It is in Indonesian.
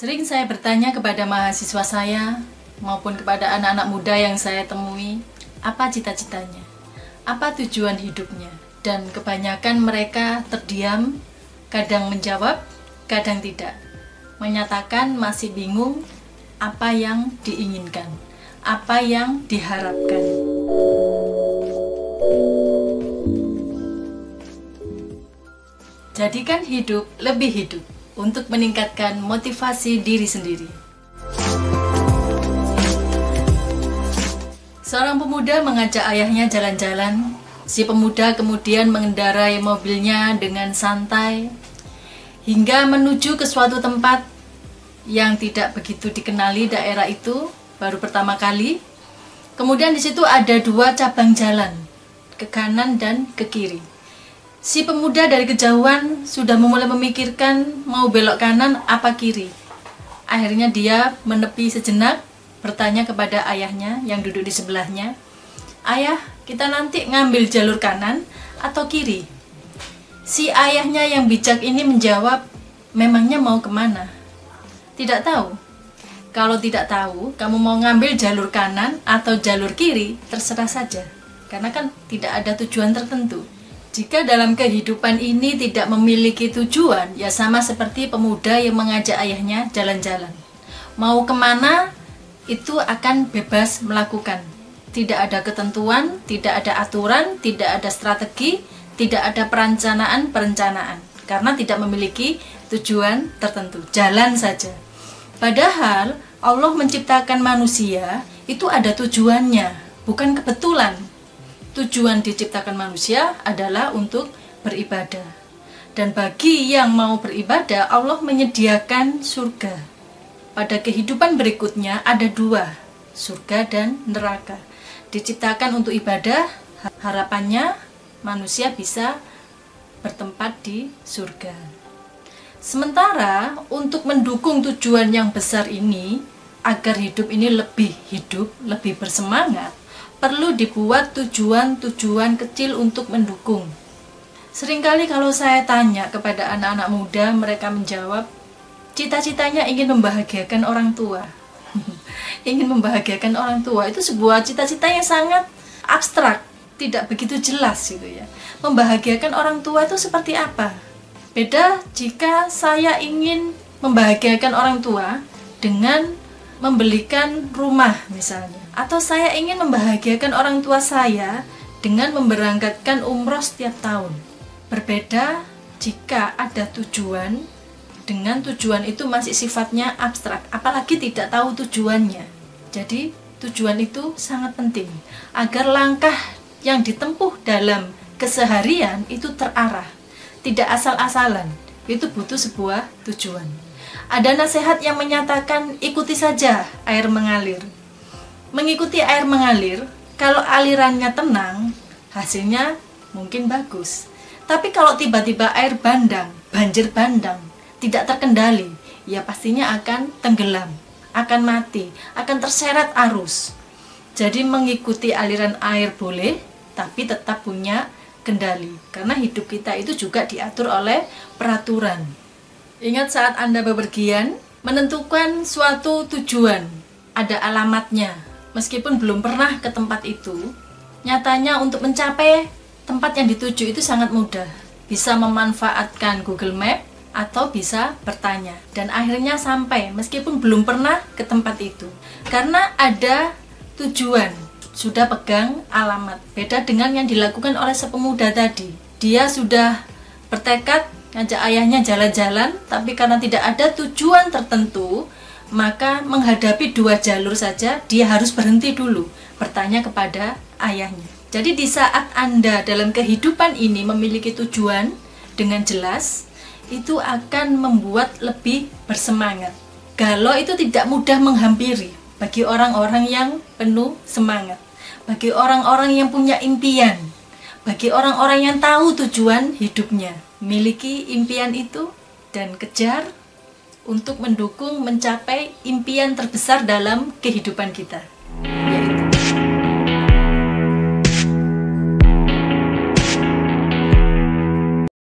Sering saya bertanya kepada mahasiswa saya maupun kepada anak-anak muda yang saya temui, apa cita-citanya? Apa tujuan hidupnya? Dan kebanyakan mereka terdiam, kadang menjawab, kadang tidak. Menyatakan masih bingung apa yang diinginkan, apa yang diharapkan. Jadikan hidup lebih hidup untuk meningkatkan motivasi diri sendiri. Seorang pemuda mengajak ayahnya jalan-jalan. Si pemuda kemudian mengendarai mobilnya dengan santai hingga menuju ke suatu tempat yang tidak begitu dikenali daerah itu, baru pertama kali. Kemudian di situ ada dua cabang jalan, ke kanan dan ke kiri. Si pemuda dari kejauhan sudah mulai memikirkan mau belok kanan apa kiri. Akhirnya dia menepi sejenak, bertanya kepada ayahnya yang duduk di sebelahnya, "Ayah, kita nanti ngambil jalur kanan atau kiri?" Si ayahnya yang bijak ini menjawab, "Memangnya mau kemana?" "Tidak tahu." "Kalau tidak tahu, kamu mau ngambil jalur kanan atau jalur kiri, terserah saja. Karena kan tidak ada tujuan tertentu." Jika dalam kehidupan ini tidak memiliki tujuan, ya sama seperti pemuda yang mengajak ayahnya jalan-jalan. Mau kemana, itu akan bebas melakukan. Tidak ada ketentuan, tidak ada aturan, tidak ada strategi, tidak ada perencanaan, karena tidak memiliki tujuan tertentu. Jalan saja. Padahal Allah menciptakan manusia itu ada tujuannya, bukan kebetulan. Tujuan diciptakan manusia adalah untuk beribadah. Dan bagi yang mau beribadah, Allah menyediakan surga. Pada kehidupan berikutnya ada dua, surga dan neraka. Diciptakan untuk ibadah, harapannya manusia bisa bertempat di surga. Sementara untuk mendukung tujuan yang besar ini, agar hidup ini lebih hidup, lebih bersemangat, perlu dibuat tujuan-tujuan kecil untuk mendukung. Seringkali kalau saya tanya kepada anak-anak muda, mereka menjawab, cita-citanya ingin membahagiakan orang tua. Ingin membahagiakan orang tua itu sebuah cita-cita yang sangat abstrak, tidak begitu jelas gitu ya. Membahagiakan orang tua itu seperti apa? Beda jika saya ingin membahagiakan orang tua dengan membelikan rumah misalnya, atau saya ingin membahagiakan orang tua saya dengan memberangkatkan umroh setiap tahun. Berbeda jika ada tujuan, dengan tujuan itu masih sifatnya abstrak, apalagi tidak tahu tujuannya. Jadi tujuan itu sangat penting agar langkah yang ditempuh dalam keseharian itu terarah, tidak asal-asalan. Itu butuh sebuah tujuan. Ada nasihat yang menyatakan ikuti saja air mengalir. Mengikuti air mengalir, kalau alirannya tenang, hasilnya mungkin bagus. Tapi kalau tiba-tiba air bandang, banjir bandang, tidak terkendali, ya pastinya akan tenggelam, akan mati, akan terseret arus. Jadi mengikuti aliran air boleh, tapi tetap punya kendali. Karena hidup kita itu juga diatur oleh peraturan. Ingat saat Anda bepergian, menentukan suatu tujuan, ada alamatnya. Meskipun belum pernah ke tempat itu, nyatanya untuk mencapai tempat yang dituju itu sangat mudah. Bisa memanfaatkan Google Map atau bisa bertanya. Dan akhirnya sampai meskipun belum pernah ke tempat itu. Karena ada tujuan, sudah pegang alamat. Beda dengan yang dilakukan oleh sepemuda tadi. Dia sudah bertekad ngajak ayahnya jalan-jalan, tapi karena tidak ada tujuan tertentu, maka menghadapi dua jalur saja, dia harus berhenti dulu, bertanya kepada ayahnya. Jadi di saat Anda dalam kehidupan ini memiliki tujuan dengan jelas, itu akan membuat lebih bersemangat. Galau itu tidak mudah menghampiri bagi orang-orang yang penuh semangat, bagi orang-orang yang punya impian, bagi orang-orang yang tahu tujuan hidupnya. Miliki impian itu dan kejar untuk mendukung mencapai impian terbesar dalam kehidupan kita.